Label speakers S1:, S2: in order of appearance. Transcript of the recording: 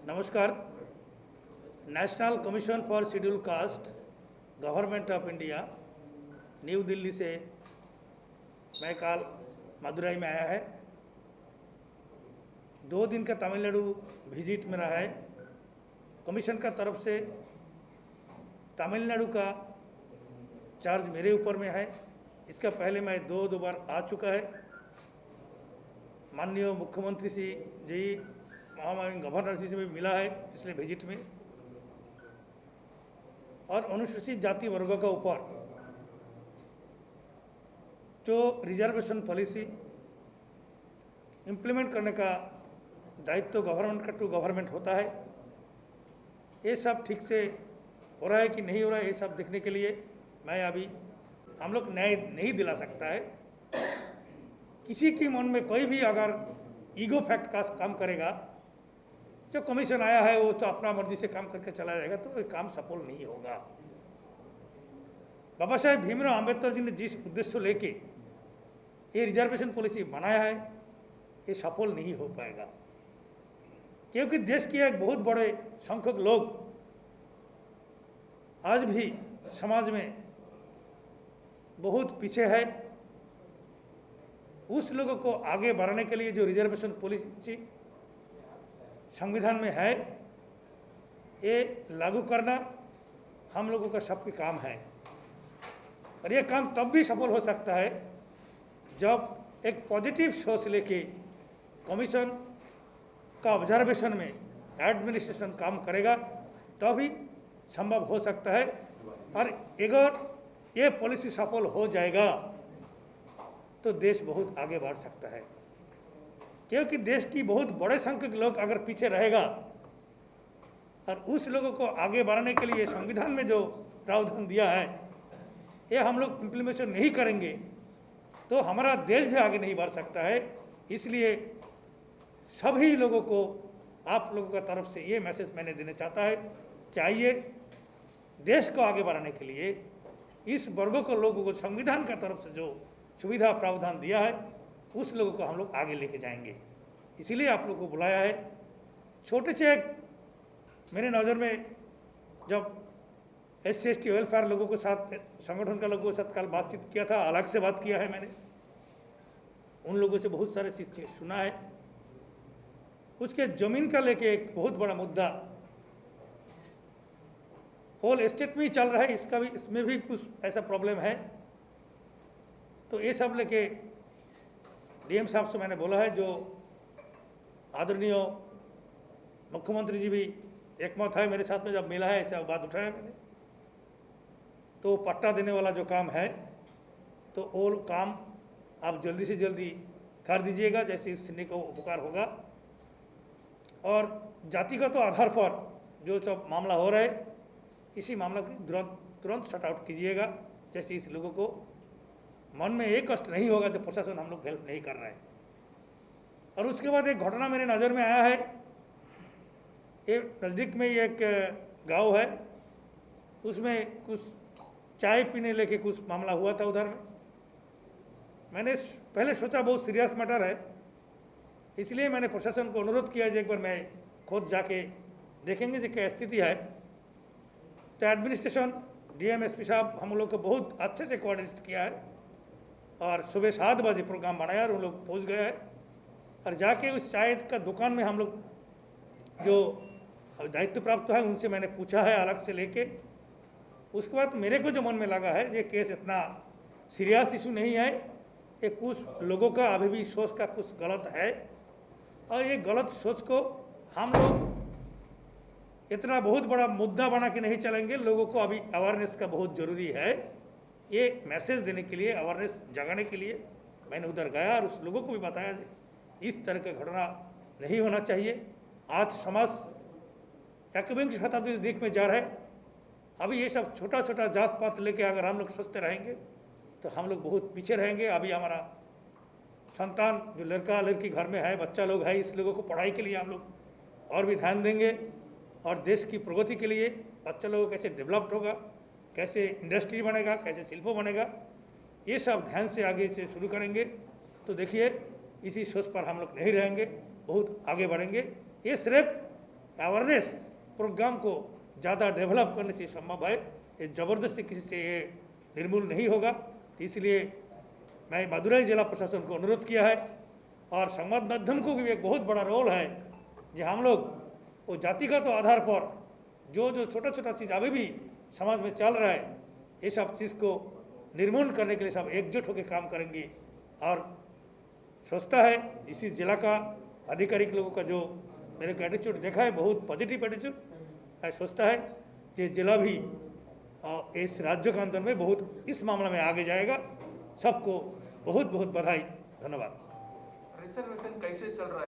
S1: नमस्कार। National commission for schedule caste, government of India, new Delhi से मैं कल मदुरई में आया है। 2 दिन का तमिलनाडु विजिट में रहा है। कमीशन का तरफ से तमिलनाडु का चार्ज मेरे ऊपर में है। इसका पहले मैं दो बार आ चुका है। माननीय मुख्यमंत्री जी महामहिम गवर्नर जी से भी मिला है पिछले विजिट में। और अनुसूचित जाति वर्गों का ऊपर जो रिजर्वेशन पॉलिसी इम्प्लीमेंट करने का दायित्व गवर्नमेंट का टू गवर्नमेंट होता है। ये सब ठीक से हो रहा है कि नहीं हो रहा है, ये सब देखने के लिए मैं अभी हम लोग न्याय नहीं दिला सकता है। किसी के मन में कोई भी अगर ईगो फैक्ट का काम करेगा, जो कमीशन आया है वो तो अपना मर्जी से काम करके चला जाएगा, तो ये काम सफल नहीं होगा। बाबा साहेब भीमराव अम्बेडकर जी ने जिस उद्देश्य से लेके ये रिजर्वेशन पॉलिसी बनाया है, ये सफल नहीं हो पाएगा। क्योंकि देश के एक बहुत बड़े संख्यक लोग आज भी समाज में बहुत पीछे है। उस लोगों को आगे बढ़ाने के लिए जो रिजर्वेशन पॉलिसी संविधान में है, ये लागू करना हम लोगों का सबका काम है। और ये काम तब भी सफल हो सकता है जब एक पॉजिटिव सोच लेके कमीशन का ऑब्जर्वेशन में एडमिनिस्ट्रेशन काम करेगा, तभी संभव हो सकता है। और अगर ये पॉलिसी सफल हो जाएगा तो देश बहुत आगे बढ़ सकता है। क्योंकि देश की बहुत बड़े संख्यक लोग अगर पीछे रहेगा और उस लोगों को आगे बढ़ाने के लिए संविधान में जो प्रावधान दिया है ये हम लोग इम्प्लीमेंटेशन नहीं करेंगे तो हमारा देश भी आगे नहीं बढ़ सकता है। इसलिए सभी लोगों को, आप लोगों का तरफ से ये मैसेज मैंने देना चाहता है, चाहिए देश को आगे बढ़ाने के लिए इस वर्गों को लोगों को संविधान का तरफ से जो सुविधा प्रावधान दिया है उस लोगों को हम लोग आगे लेके जाएंगे। इसीलिए आप लोगों को बुलाया है। छोटे से एक मेरे नज़र में जब SC/ST वेलफेयर लोगों के साथ, संगठन का लोगों के साथ कल बातचीत किया था, अलग से बात किया है मैंने, उन लोगों से बहुत सारे चीज़ सुना है। उसके ज़मीन का लेके एक बहुत बड़ा मुद्दा होल स्टेट में ही चल रहा है, इसका भी, इसमें भी कुछ ऐसा प्रॉब्लम है। तो ये सब लेके DM साहब से मैंने बोला है, जो आदरणीय मुख्यमंत्री जी भी एकमत है मेरे साथ में, जब मिला है ऐसा बात उठाया मैंने। तो पट्टा देने वाला जो काम है तो वो काम आप जल्दी से जल्दी कर दीजिएगा, जैसे इससे को उपकार होगा। और जातिगत आधार पर जो सब मामला हो रहा है, इसी मामला की तुरंत शट आउट कीजिएगा, जैसे इस लोगों को मन में एक कष्ट नहीं होगा जो प्रशासन हम लोग हेल्प नहीं कर रहा है। और उसके बाद एक घटना मेरे नज़र में आया है। ये नज़दीक में ही एक गांव है, उसमें कुछ चाय पीने लेके कुछ मामला हुआ था उधर में। मैंने पहले सोचा बहुत सीरियस मैटर है, इसलिए मैंने प्रशासन को अनुरोध किया कि एक बार मैं खुद जाके देखेंगे जी क्या स्थिति है। तो एडमिनिस्ट्रेशन, DM SP साहब हम लोग को बहुत अच्छे से कोऑर्डिनेट किया है और सुबह 7 बजे प्रोग्राम बनाया और उन लोग पहुँच गए हैं। और जाके उस चाय का दुकान में हम लोग जो दायित्व प्राप्त है उनसे मैंने पूछा है अलग से लेके। उसके बाद मेरे को जो मन में लगा है ये केस इतना सीरियस इशू नहीं है, ये कुछ लोगों का अभी भी सोच का कुछ गलत है। और ये गलत सोच को हम लोग इतना बहुत बड़ा मुद्दा बना के नहीं चलेंगे। लोगों को अभी अवेयरनेस का बहुत ज़रूरी है। ये मैसेज देने के लिए, अवेयरनेस जगाने के लिए मैंने उधर गया और उस लोगों को भी बताया इस तरह का घटना नहीं होना चाहिए। आज समाज 21वीं शताब्दी दिख में जा रहा है। अभी ये सब छोटा छोटा जात पात लेके अगर हम लोग सोचते रहेंगे तो हम लोग बहुत पीछे रहेंगे। अभी हमारा संतान जो लड़का लड़की घर में है, बच्चा लोग है, इस लोगों को पढ़ाई के लिए हम लोग और भी ध्यान देंगे। और देश की प्रगति के लिए बच्चा लोगों कैसे डेवलप्ड होगा, कैसे इंडस्ट्री बनेगा, कैसे शिल्प बनेगा, ये सब ध्यान से आगे से शुरू करेंगे। तो देखिए इसी सोच पर हम लोग नहीं रहेंगे, बहुत आगे बढ़ेंगे। ये सिर्फ अवेयरनेस प्रोग्राम को ज़्यादा डेवलप करने से संभव है। ये ज़बरदस्ती किसी से ये निर्मूल नहीं होगा। इसलिए मैं मदुरई जिला प्रशासन को अनुरोध किया है और संवाद माध्यम को भी एक बहुत बड़ा रोल है जो हम लोग वो जातिगत आधार पर जो जो छोटा छोटा चीज़ अभी भी समाज में चल रहा है ये सब चीज़ को निर्मूल करने के लिए सब एकजुट होकर काम करेंगे। और सोचता है इसी जिला का आधिकारिक लोगों का जो मेरे को एटीट्यूड देखा है बहुत पॉजिटिव एटीट्यूड है। सोचता है कि जिला भी इस राज्य के अंदर में बहुत इस मामले में आगे जाएगा। सबको बहुत बहुत बधाई, धन्यवाद।
S2: रिजर्वेशन कैसे चल रहा है?